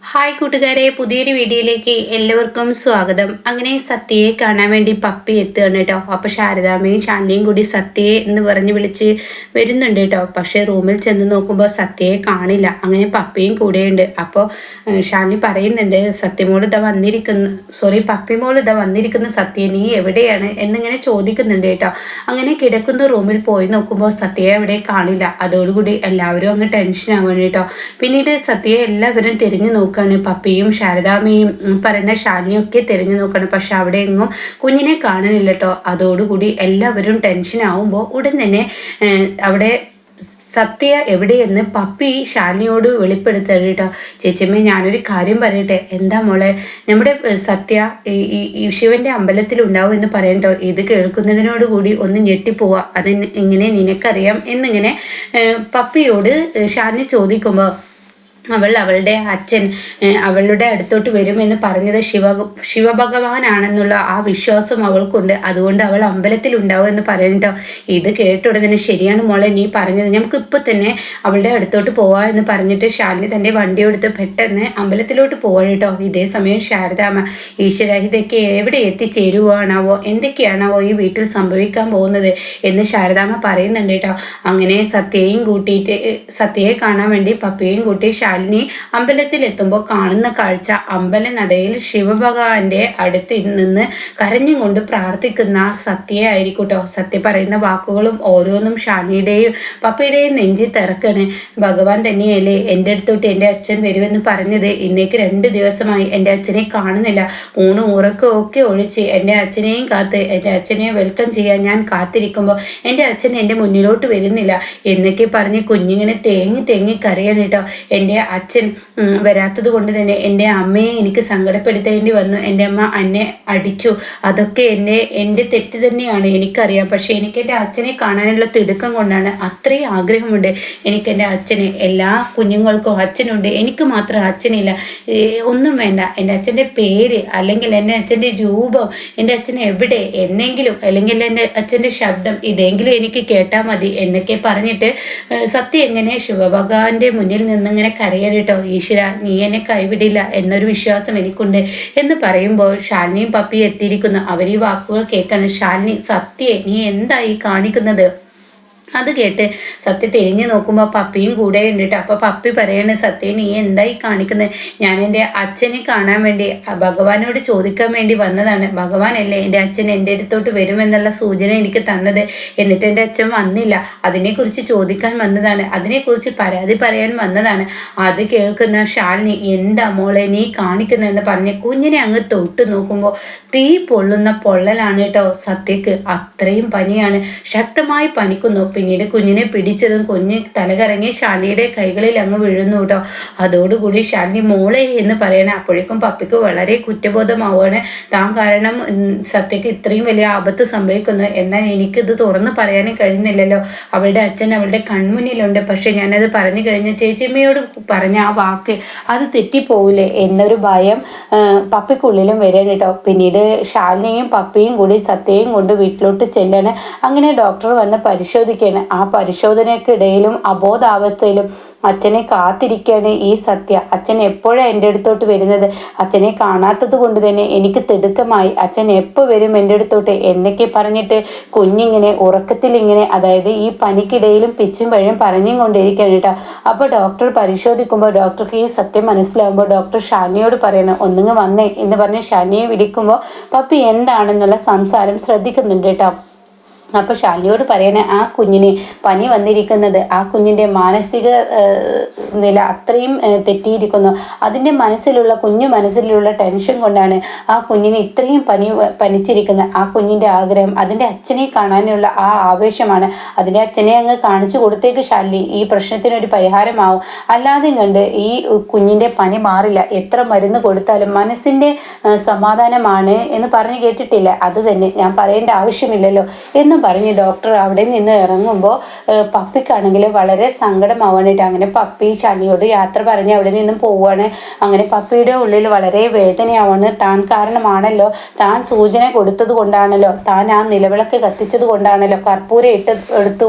Hi കൂട്ടുകാരെ, പുതിയൊരു വീഡിയോയിലേക്ക് എല്ലാവർക്കും സ്വാഗതം. അങ്ങനെ സത്യയെ കാണാൻ വേണ്ടി പപ്പി എത്തുകയാണ് കേട്ടോ. അപ്പോൾ ശാരദാമ്മയും ശാലിനിയും കൂടി സത്യയെ എന്ന് പറഞ്ഞ് വിളിച്ച് വരുന്നുണ്ട് കേട്ടോ. പക്ഷേ റൂമിൽ ചെന്ന് നോക്കുമ്പോൾ സത്യയെ കാണില്ല. അങ്ങനെ പപ്പിയും കൂടെയുണ്ട്. അപ്പോൾ ശാലിനി പറയുന്നുണ്ട്, സത്യമോൾ ഇതാ വന്നിരിക്കുന്നു, പപ്പിമോൾ ഇതാ വന്നിരിക്കുന്ന സത്യ, നീ എവിടെയാണ് എന്നിങ്ങനെ ചോദിക്കുന്നുണ്ട് കേട്ടോ. അങ്ങനെ കിടക്കുന്ന റൂമിൽ പോയി നോക്കുമ്പോൾ സത്യയെ എവിടെ കാണില്ല. അതോടുകൂടി എല്ലാവരും അങ്ങ് ടെൻഷനാവാണ് കേട്ടോ. പിന്നീട് സത്യയെ എല്ലാവരും തിരിഞ്ഞു നോക്കുകയാണ്. പപ്പിയും ശാരദാമ്മയും പറയുന്ന ശാലിനിയും ഒക്കെ തിരഞ്ഞു നോക്കണം. പക്ഷെ അവിടെ എങ്ങും കുഞ്ഞിനെ കാണുന്നില്ല കേട്ടോ. അതോടുകൂടി എല്ലാവരും ടെൻഷൻ ആവുമ്പോൾ ഉടൻ തന്നെ അവിടെ സത്യ എവിടെയെന്ന് പപ്പി ശാലിനിയോട് വെളിപ്പെടുത്തുക കേട്ടോ. ചേച്ചിയമ്മ, ഞാനൊരു കാര്യം പറയട്ടെ. എന്താ മോളെ? നമ്മുടെ സത്യ ഈ ശിവന്റെ അമ്പലത്തിലുണ്ടാവും എന്ന് പറയട്ടോ. ഇത് കേൾക്കുന്നതിനോടുകൂടി ഒന്ന് ഞെട്ടിപ്പോവുക. അത് ഇങ്ങനെ നിനക്കറിയാം എന്നിങ്ങനെ പപ്പിയോട് ശാലിനി ചോദിക്കുമ്പോൾ അവളുടെ അച്ഛൻ അവളുടെ അടുത്തോട്ട് വരുമെന്ന് പറഞ്ഞത് ശിവഭഗവാനാണെന്നുള്ള ആ വിശ്വാസം അവൾക്കുണ്ട്. അതുകൊണ്ട് അവൾ അമ്പലത്തിലുണ്ടാവും എന്ന് പറയട്ടോ. ഇത് കേട്ടുടനെ ശരിയാണ് മോളെ നീ പറഞ്ഞത്, നമുക്കിപ്പോൾ തന്നെ അവളുടെ അടുത്തോട്ട് പോവാം എന്ന് പറഞ്ഞിട്ട് ശാലിനി തൻ്റെ വണ്ടിയെടുത്ത് പെട്ടെന്ന് അമ്പലത്തിലോട്ട് പോവാണ് കേട്ടോ. ഇതേ സമയം ശാരദാമ്മ, ഈശ്വര, ഇതൊക്കെ എവിടെ എത്തിച്ചേരുവാണാവോ, എന്തൊക്കെയാണാവോ ഈ വീട്ടിൽ സംഭവിക്കാൻ പോകുന്നത് എന്ന് ശാരദാമ്മ പറയുന്നുണ്ട് കേട്ടോ. അങ്ങനെ സത്യയെ കാണാൻ വേണ്ടി പപ്പിയെയും കൂട്ടി ശാലിനി അമ്പലത്തിലെത്തുമ്പോൾ കാണുന്ന കാഴ്ച, അമ്പലനടയിൽ ശിവഭഗവാന്റെ അടുത്ത് നിന്ന് കരഞ്ഞുകൊണ്ട് പ്രാർത്ഥിക്കുന്ന സത്യയെ ആയിരിക്കും കേട്ടോ. സത്യ പറയുന്ന വാക്കുകളും ഓരോന്നും ശാലിനിയുടെയും പപ്പയുടെയും നെഞ്ചി തിറക്കാണ്. ഭഗവാൻ തന്നെയല്ലേ എൻ്റെ അടുത്തോട്ട് എൻ്റെ അച്ഛൻ വരുമെന്ന് പറഞ്ഞത്. ഇന്നേക്ക് 2 ദിവസമായി എൻ്റെ അച്ഛനെ കാണുന്നില്ല. ഊണും ഉറക്കവും ഒക്കെ ഒഴിച്ച് എൻ്റെ അച്ഛനെയും കാത്ത് എൻ്റെ അച്ഛനെ വെൽക്കം ചെയ്യാൻ ഞാൻ കാത്തിരിക്കുമ്പോൾ എൻ്റെ അച്ഛൻ എൻ്റെ മുന്നിലോട്ട് വരുന്നില്ല എന്നൊക്കെ പറഞ്ഞ് കുഞ്ഞിങ്ങനെ തേങ്ങി കരയാണ് കേട്ടോ. എൻ്റെ അച്ഛൻ വരാത്തത് കൊണ്ട് തന്നെ എൻ്റെ അമ്മയെ എനിക്ക് സങ്കടപ്പെടുത്തേണ്ടി വന്നു. എൻ്റെ അമ്മ എന്നെ അടിച്ചു. അതൊക്കെ എൻ്റെ തെറ്റ് തന്നെയാണ്, എനിക്കറിയാം. പക്ഷേ എനിക്ക് എൻ്റെ അച്ഛനെ കാണാനുള്ള തിടുക്കം കൊണ്ടാണ്. അത്രയും ആഗ്രഹമുണ്ട് എനിക്ക് എൻ്റെ അച്ഛനെ. എല്ലാ കുഞ്ഞുങ്ങൾക്കും അച്ഛനുണ്ട്, എനിക്ക് മാത്രം അച്ഛനില്ല. ഒന്നും വേണ്ട, എൻ്റെ അച്ഛൻ്റെ പേര് അല്ലെങ്കിൽ എൻ്റെ അച്ഛൻ്റെ രൂപം, എൻ്റെ അച്ഛൻ എവിടെ എന്നെങ്കിലും, അല്ലെങ്കിൽ എൻ്റെ അച്ഛൻ്റെ ശബ്ദം ഇതെങ്കിലും എനിക്ക് കേട്ടാൽ മതി എന്നൊക്കെ പറഞ്ഞിട്ട് സത്യം എങ്ങനെ ശിവഭഗവാന്റെ മുന്നിൽ നിന്നിങ്ങനെ കരയട്ടോ. ഈശ്വര, നീ എന്നെ കൈവിടില്ല എന്നൊരു വിശ്വാസം എനിക്കുണ്ട് എന്ന് പറയുമ്പോൾ ശാലിനിയും പപ്പി എത്തിയിരിക്കുന്നു. അവർ ഈ വാക്കുകൾ കേൾക്കണം. ശാലിനി, സത്യേ, നീ എന്തായി കാണിക്കുന്നത്? അത് കേട്ട് സത്യ തിരിഞ്ഞു നോക്കുമ്പോൾ പപ്പിയും കൂടെ ഉണ്ട് കേട്ടോ. അപ്പോൾ പപ്പി പറയാണ്, സത്യ, നീ എന്തായി കാണിക്കുന്നത്? ഞാൻ എൻ്റെ അച്ഛനെ കാണാൻ വേണ്ടി ഭഗവാനോട് ചോദിക്കാൻ വേണ്ടി വന്നതാണ്. ഭഗവാനല്ലേ എൻ്റെ അച്ഛൻ എൻ്റെ അടുത്തോട്ട് വരുമെന്നുള്ള സൂചന എനിക്ക് തന്നത്. എന്നിട്ട് എൻ്റെ അച്ഛൻ വന്നില്ല. അതിനെക്കുറിച്ച് ചോദിക്കാൻ വന്നതാണ്, അതിനെക്കുറിച്ച് പരാതി പറയാൻ വന്നതാണ്. അത് കേൾക്കുന്ന ശാലിനി, എന്താ മോളെ നീ കാണിക്കുന്നതെന്ന് പറഞ്ഞ് കുഞ്ഞിനെ അങ്ങ് തൊട്ട് നോക്കുമ്പോൾ തീ പൊള്ളുന്ന പൊള്ളലാണ് കേട്ടോ. സത്യക്ക് അത്രയും പനിയാണ്, ശക്തമായി പനിക്കുന്നു. പിന്നീട് കുഞ്ഞിനെ പിടിച്ചതും കുഞ്ഞ് തലകറങ്ങി ശാലിനിയുടെ കൈകളിൽ അങ്ങ് വീഴുന്നു കേട്ടോ. അതോടുകൂടി ശാലിനി, മോളെ എന്ന് പറയണേ. അപ്പോഴേക്കും പപ്പിക്ക് വളരെ കുറ്റബോധമാവുകയാണ്. താൻ കാരണം സത്യക്ക് ഇത്രയും വലിയ ആപത്ത് സംഭവിക്കുന്നു. എന്നാൽ എനിക്കിത് തുറന്ന് പറയാനും കഴിയുന്നില്ലല്ലോ. അവളുടെ അച്ഛൻ അവളുടെ കൺമുന്നിലുണ്ട്. പക്ഷെ ഞാനത് പറഞ്ഞു കഴിഞ്ഞ് ചേച്ചിയമ്മയോട് പറഞ്ഞ ആ വാക്ക് അത് തെറ്റിപ്പോവില്ലേ എന്നൊരു ഭയം പപ്പിക്കുള്ളിലും വരാൻ കേട്ടോ. പിന്നീട് ശാലിനിയും പപ്പിയും കൂടി സത്യയും കൊണ്ട് വീട്ടിലോട്ട് ചെല്ലാണ്. അങ്ങനെ ഡോക്ടർ വന്ന് പരിശോധിക്കുകയാണ്. ആ പരിശോധനയ്ക്കിടയിലും അബോധാവസ്ഥയിലും അച്ഛനെ കാത്തിരിക്കുകയാണ് ഈ സത്യ. അച്ഛൻ എപ്പോഴാണ് എൻ്റെ അടുത്തോട്ട് വരുന്നത്? അച്ഛനെ കാണാത്തത് കൊണ്ട് തന്നെ എനിക്ക് തിടുക്കമായി. അച്ഛൻ എപ്പോൾ വരും എൻ്റെ അടുത്തോട്ട് എന്നൊക്കെ പറഞ്ഞിട്ട് കുഞ്ഞിങ്ങനെ ഉറക്കത്തിലിങ്ങനെ, അതായത് ഈ പനിക്കിടയിലും പിച്ചും പഴയും പറഞ്ഞും കൊണ്ടിരിക്കുകയാണ് കേട്ടോ. അപ്പോൾ ഡോക്ടർ പരിശോധിക്കുമ്പോൾ ഡോക്ടർക്ക് ഈ സത്യം മനസ്സിലാകുമ്പോൾ ഡോക്ടർ ശാലിനിയോട് പറയണം, ഒന്നുങ്ങ് വന്നേ എന്ന് പറഞ്ഞ് ശാലിനിയെ വിളിക്കുമ്പോൾ പപ്പി എന്താണെന്നുള്ള സംസാരം ശ്രദ്ധിക്കുന്നുണ്ട് കേട്ടോ. അപ്പോൾ ശാലിനിയോട് പറയണേ, ആ കുഞ്ഞിന് പനി വന്നിരിക്കുന്നത് ആ കുഞ്ഞിൻ്റെ മാനസിക നില അത്രയും തെറ്റിയിരിക്കുന്നു. അതിൻ്റെ കുഞ്ഞു മനസ്സിലുള്ള ടെൻഷൻ കൊണ്ടാണ് ആ കുഞ്ഞിന് ഇത്രയും പനിച്ചിരിക്കുന്നത്. ആ കുഞ്ഞിൻ്റെ ആഗ്രഹം അതിൻ്റെ അച്ഛനെ കാണാനുള്ള ആ ആവേശമാണ്. അതിൻ്റെ അച്ഛനെ അങ്ങ് കാണിച്ചു കൊടുത്തേക്ക് ശാലിനി, ഈ പ്രശ്നത്തിനൊരു പരിഹാരമാവും. അല്ലാതെ കണ്ട് ഈ കുഞ്ഞിൻ്റെ പനി മാറില്ല. എത്ര മരുന്ന് കൊടുത്താലും മനസ്സിൻ്റെ സമാധാനമാണ് എന്ന് പറഞ്ഞു കേട്ടിട്ടില്ല. അത് തന്നെ ഞാൻ പറയേണ്ട ആവശ്യമില്ലല്ലോ എന്ന് പറഞ്ഞ് ഡോക്ടർ അവിടെ നിന്ന് ഇറങ്ങുമ്പോൾ പപ്പിക്കാണെങ്കിൽ വളരെ സങ്കടമാവാനായിട്ട്. അങ്ങനെ പപ്പി ശാലിനിയോട് യാത്ര പറഞ്ഞ് അവിടെ നിന്നും പോവുകയാണ്. അങ്ങനെ പപ്പിയുടെ ഉള്ളിൽ വളരെ വേദനയാവാണ്. താൻ കാരണമാണല്ലോ, താൻ സൂചന കൊടുത്തത് കൊണ്ടാണല്ലോ, താൻ ആ നിലവിളക്ക് കത്തിച്ചത് കൊണ്ടാണല്ലോ, കർപ്പൂരം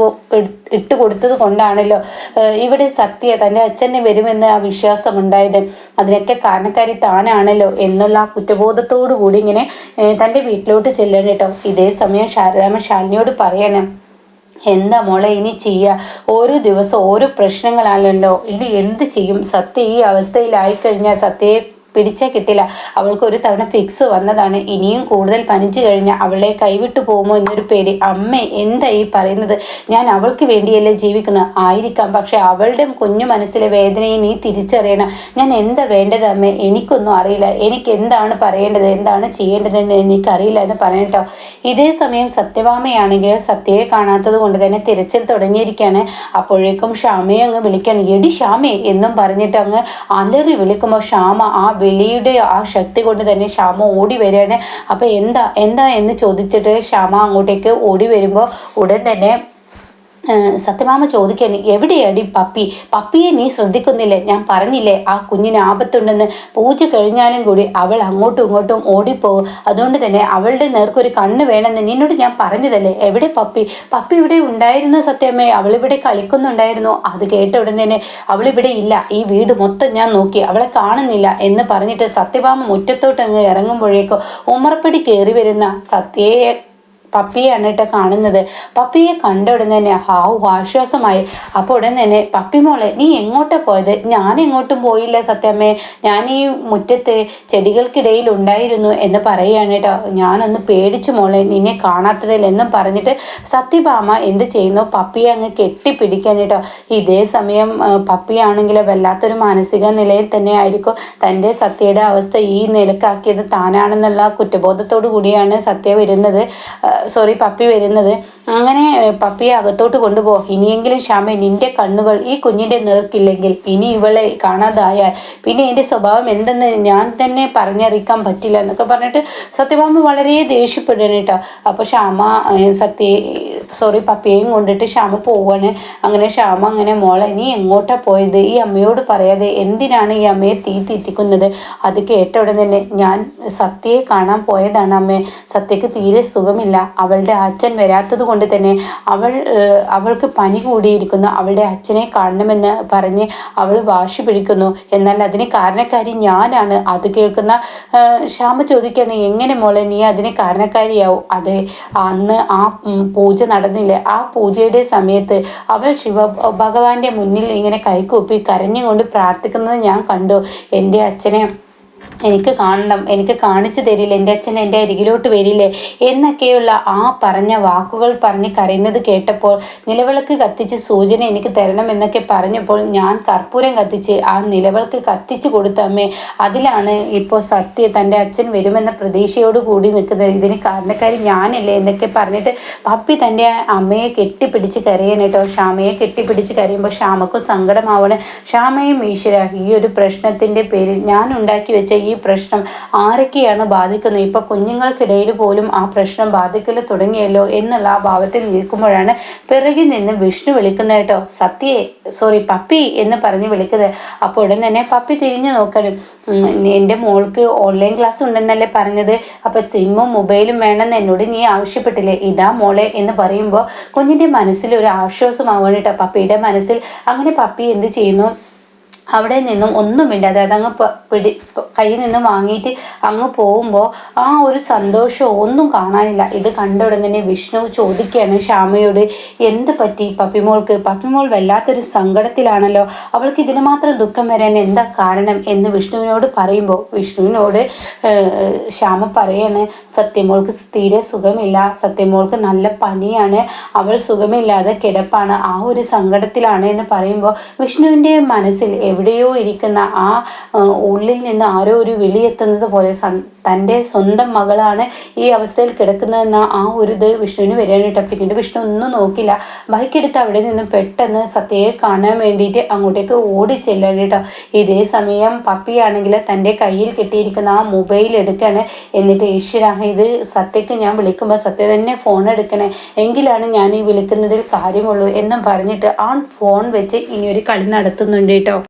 ഇട്ട് കൊടുത്തത് കൊണ്ടാണല്ലോ ഇവിടെ സത്യ തൻ്റെ അച്ഛനെ വരുമെന്ന് ആ വിശ്വാസമുണ്ടായത്. അതിനൊക്കെ കാരണക്കാരി താനാണല്ലോ എന്നുള്ള കുറ്റബോധത്തോടു കൂടി ഇങ്ങനെ തൻ്റെ വീട്ടിലോട്ട് ചെല്ലണം കേട്ടോ. ഇതേ സമയം ശാരദാമ്മ ശാലിനിയോട് പറയണം, എന്താ മോളെ ഇനി ചെയ്യുക? ഓരോ ദിവസം ഓരോ പ്രശ്നങ്ങളാണല്ലോ, ഇനി എന്ത് ചെയ്യും? സത്യ ഈ അവസ്ഥയിലായിക്കഴിഞ്ഞാൽ സത്യയെ പിടിച്ചാൽ കിട്ടില്ല. അവൾക്ക് ഒരു തവണ ഫിക്സ് വന്നതാണ്. ഇനിയും കൂടുതൽ പനിച്ചു കഴിഞ്ഞാൽ അവളെ കൈവിട്ടു പോകുമോ എന്നൊരു പേടി. അമ്മേ എന്താ ഈ പറയുന്നത്? ഞാൻ അവൾക്ക് വേണ്ടിയല്ലേ ജീവിക്കുന്നത്? ആയിരിക്കാം, പക്ഷെ അവളുടെ കുഞ്ഞു മനസ്സിലെ വേദനയെ നീ തിരിച്ചറിയണം. ഞാൻ എന്താ വേണ്ടത് അമ്മേ? എനിക്കൊന്നും അറിയില്ല. എനിക്ക് എന്താണ് പറയേണ്ടത്, എന്താണ് ചെയ്യേണ്ടതെന്ന് എനിക്കറിയില്ല എന്ന് പറയട്ടോ. ഇതേ സമയം സത്യഭാമയാണെങ്കിൽ സത്യയെ കാണാത്തത് കൊണ്ട് തന്നെ തിരച്ചിൽ തുടങ്ങിയിരിക്കുകയാണ്. അപ്പോഴേക്കും ക്ഷാമയെ അങ്ങ് വിളിക്കുകയാണ്. എടി ക്ഷാമേ എന്നും പറഞ്ഞിട്ട് അങ്ങ് അലറി വിളിക്കുമ്പോൾ ക്ഷാമ ആ വിളിയുടെ ആ ശക്തി കൊണ്ട് തന്നെ ക്ഷാമ ഓടി വരികയാണ്. അപ്പോൾ എന്താ എന്ന് ചോദിച്ചിട്ട് ക്ഷാമ അങ്ങോട്ടേക്ക് ഓടി വരുമ്പോൾ ഉടൻ തന്നെ സത്യഭാമ ചോദിക്കാണ്, എവിടെയാടി പപ്പിയെ നീ ശ്രദ്ധിക്കുന്നില്ലേ? ഞാൻ പറഞ്ഞില്ലേ ആ കുഞ്ഞിന് ആപത്തുണ്ടെന്ന്. പൂജ കഴിഞ്ഞാലും കൂടി അവൾ അങ്ങോട്ടും ഇങ്ങോട്ടും ഓടിപ്പോവും. അതുകൊണ്ട് തന്നെ അവളുടെ നേർക്കൊരു കണ്ണ് വേണമെന്ന് നിന്നോട് ഞാൻ പറഞ്ഞതല്ലേ. എവിടെ പപ്പി ഇവിടെ ഉണ്ടായിരുന്നു സത്യമേ, അവളിവിടെ കളിക്കുന്നുണ്ടായിരുന്നു. അത് കേട്ട ഉടൻ തന്നെ അവളിവിടെ ഇല്ല, ഈ വീട് മൊത്തം ഞാൻ നോക്കി, അവളെ കാണുന്നില്ല എന്ന് പറഞ്ഞിട്ട് സത്യഭാമ മുറ്റത്തോട്ട് അങ്ങ് ഇറങ്ങുമ്പോഴേക്കും ഉമ്മറപ്പടി കയറി വരുന്ന സത്യയെ പപ്പിയാണ് കേട്ടോ കാണുന്നത്. പപ്പിയെ കണ്ട ഉടൻ തന്നെ ആശ്വാസമായി. അപ്പോൾ ഉടൻ തന്നെ പപ്പി മോളെ നീ എങ്ങോട്ടാ പോയത്? ഞാൻ എങ്ങോട്ടും പോയില്ല സത്യമ്മേ, ഞാൻ ഈ മുറ്റത്ത് ചെടികൾക്കിടയിൽ ഉണ്ടായിരുന്നു എന്ന് പറയുകയാണ് കേട്ടോ. ഞാനൊന്ന് പേടിച്ചു മോളെ നിന്നെ കാണാത്തതിൽ എന്നും പറഞ്ഞിട്ട് സത്യഭാമ എന്ത് ചെയ്യുന്നു, പപ്പിയെ അങ്ങ് കെട്ടിപ്പിടിക്കാൻ കേട്ടോ. ഇതേ സമയം പപ്പിയാണെങ്കിൽ വല്ലാത്തൊരു മാനസിക നിലയിൽ തന്നെ ആയിരിക്കും. തൻ്റെ സത്യയുടെ അവസ്ഥ ഈ നിലക്കാക്കിയത് താനാണെന്നുള്ള കുറ്റബോധത്തോടു കൂടിയാണ് സത്യ വരുന്നത്, പപ്പി വരുന്നത്. അങ്ങനെ പപ്പിയെ അകത്തോട്ട് കൊണ്ടുപോ. ഇനിയെങ്കിലും ക്ഷാമ നിന്റെ കണ്ണുകൾ ഈ കുഞ്ഞിൻ്റെ നേർക്കില്ലെങ്കിൽ, ഇനി ഇവളെ കാണാതായാൽ പിന്നെ എൻ്റെ സ്വഭാവം എന്തെന്ന് ഞാൻ തന്നെ പറഞ്ഞറിയിക്കാൻ പറ്റില്ല എന്നൊക്കെ പറഞ്ഞിട്ട് സത്യഭാമ വളരെ ദേഷ്യപ്പെടുകയാണ് കേട്ടോ. അപ്പോൾ പപ്പിയെയും കൊണ്ടിട്ട് ക്ഷാമ പോവാണ്. അങ്ങനെ ക്ഷാമ അങ്ങനെ മോളെ നീ എങ്ങോട്ടാ പോയത്? ഈ അമ്മയോട് പറയാതെ എന്തിനാണ് ഈ അമ്മയെ തീറ്റിക്കുന്നത്? അത് കേട്ട ഉടൻ തന്നെ ഞാൻ സത്യയെ കാണാൻ പോയതാണ് അമ്മേ. സത്യക്ക് തീരെ സുഖമില്ല. അവളുടെ അച്ഛൻ വരാത്തത് കൊണ്ട് തന്നെ അവൾക്ക് പനി കൂടിയിരിക്കുന്നു. അവളുടെ അച്ഛനെ കാണണമെന്ന് പറഞ്ഞ് അവൾ വാശി പിടിക്കുന്നു. എന്നാൽ അതിന് കാരണക്കാരി ഞാനാണ്. അത് കേൾക്കുന്ന ശ്യാമ ചോദിക്കുകയാണ്, എങ്ങനെ മോളെ നീ അതിന് കാരണക്കാരിയാവും? അതെ, അന്ന് ആ പൂജ നടന്നില്ലേ, ആ പൂജയുടെ സമയത്ത് അവൾ ഭഗവാന്റെ മുന്നിൽ ഇങ്ങനെ കൈകൂപ്പി കരഞ്ഞുകൊണ്ട് പ്രാർത്ഥിക്കുന്നത് ഞാൻ കണ്ടു. എൻ്റെ അച്ഛനെ എനിക്ക് കാണണം, എനിക്ക് കാണിച്ചു തരില്ല, എൻ്റെ അച്ഛൻ എൻ്റെ അരികിലോട്ട് വരില്ലേ എന്നൊക്കെയുള്ള ആ പറഞ്ഞ വാക്കുകൾ പറഞ്ഞ് കരയുന്നത് കേട്ടപ്പോൾ നിലവിളക്ക് കത്തിച്ച് സൂചന എനിക്ക് തരണം എന്നൊക്കെ പറഞ്ഞപ്പോൾ ഞാൻ കർപ്പൂരം കത്തിച്ച് ആ നിലവിളക്ക് കത്തിച്ചു കൊടുത്തു അമ്മേ. അതിലാണ് ഇപ്പോൾ സത്യ തൻ്റെ അച്ഛൻ വരുമെന്ന പ്രതീക്ഷയോട് കൂടി നിൽക്കുന്നത്. ഇതിന് കാരണക്കാരി ഞാനല്ലേ എന്നൊക്കെ പറഞ്ഞിട്ട് പപ്പി തൻ്റെ അമ്മയെ കെട്ടിപ്പിടിച്ച് കരയാൻ കേട്ടോ. ക്ഷാമയെ കെട്ടിപ്പിടിച്ച് കരയുമ്പോൾ ക്ഷാമക്കും സങ്കടമാവണം. ക്ഷാമയും ഈശ്വര ഈ ഒരു പ്രശ്നത്തിൻ്റെ പേരിൽ ഞാൻ ഉണ്ടാക്കി വെച്ച ഈ പ്രശ്നം ആരൊക്കെയാണ് ബാധിക്കുന്നത്? ഇപ്പൊ കുഞ്ഞുങ്ങൾക്കിടയിൽ പോലും ആ പ്രശ്നം ബാധിക്കൽ തുടങ്ങിയല്ലോ എന്നുള്ള ആ ഭാവത്തിൽ നിൽക്കുമ്പോഴാണ് പിറകിൽ നിന്ന് വിഷ്ണു വിളിക്കുന്നത് കേട്ടോ. പപ്പി എന്ന് പറഞ്ഞ് വിളിക്കുന്നത്. അപ്പോൾ ഉടൻ തന്നെ പപ്പി തിരിഞ്ഞു നോക്കാനും, എൻ്റെ മോൾക്ക് ഓൺലൈൻ ക്ലാസ് ഉണ്ടെന്നല്ലേ പറഞ്ഞത്, അപ്പൊ സിമ്മും മൊബൈലും വേണമെന്ന് എന്നോട് നീ ആവശ്യപ്പെട്ടില്ലേ, ഇതാ മോളെ എന്ന് പറയുമ്പോൾ കുഞ്ഞിൻ്റെ മനസ്സിൽ ഒരു ആശ്വാസമാവണം കേട്ടോ പപ്പിയുടെ മനസ്സിൽ. അങ്ങനെ പപ്പി എന്ത് ചെയ്യുന്നു, അവിടെ നിന്നും ഒന്നും മിണ്ടാതെ അതങ്ങ് കയ്യിൽ നിന്നും വാങ്ങിയിട്ട് അങ്ങ് പോകുമ്പോൾ ആ ഒരു സന്തോഷം ഒന്നും കാണാനില്ല. ഇത് കണ്ട ഉടൻ തന്നെ വിഷ്ണു ചോദിക്കുകയാണ് ശ്യാമയോട്, എന്ത് പറ്റി പപ്പിമോൾക്ക്? പപ്പിമോൾ വല്ലാത്തൊരു സങ്കടത്തിലാണല്ലോ, അവൾക്ക് ഇതിന് മാത്രം ദുഃഖം വരാൻ എന്താ കാരണം എന്ന് വിഷ്ണുവിനോട് പറയുമ്പോൾ വിഷ്ണുവിനോട് ശ്യാമ പറയാണ്, സത്യമോൾക്ക് തീരെ സുഖമില്ല, സത്യമോൾക്ക് നല്ല പനിയാണ്, അവൾ സുഖമില്ലാതെ കിടപ്പാണ്, ആ ഒരു സങ്കടത്തിലാണ് എന്ന് പറയുമ്പോൾ വിഷ്ണുവിൻ്റെ മനസ്സിൽ എവിടെയോ ഇരിക്കുന്ന ആ ഉള്ളിൽ നിന്ന് ആരോ ഒരു വിളിയെത്തുന്നത് പോലെ തൻ്റെ സ്വന്തം മകളാണ് ഈ അവസ്ഥയിൽ കിടക്കുന്നതെന്ന ആ ഒരു ഇത് വിഷ്ണുവിന് വരികയാണ്. പിന്നീട് വിഷ്ണു ഒന്നും നോക്കില്ല, ബൈക്കെടുത്ത് അവിടെ നിന്ന് പെട്ടെന്ന് സത്യയെ കാണാൻ വേണ്ടിയിട്ട് അങ്ങോട്ടേക്ക് ഓടി ചെല്ലാണ് കേട്ടോ. ഇതേ സമയം പപ്പിയാണെങ്കിൽ തൻ്റെ കയ്യിൽ കിട്ടിയിരിക്കുന്ന ആ മൊബൈൽ എടുക്കുകയാണ്. എന്നിട്ട് ഈശ്വര ഇത് സത്യക്ക് ഞാൻ വിളിക്കുമ്പോൾ സത്യ തന്നെ ഫോൺ എടുക്കണേ, എങ്കിലാണ് ഞാൻ ഈ വിളിക്കുന്നതിൽ കാര്യമുള്ളൂ എന്നും പറഞ്ഞിട്ട് ആ ഫോൺ വെച്ച് ഇനിയൊരു കളി നടത്തുന്നുണ്ട് കേട്ടോ.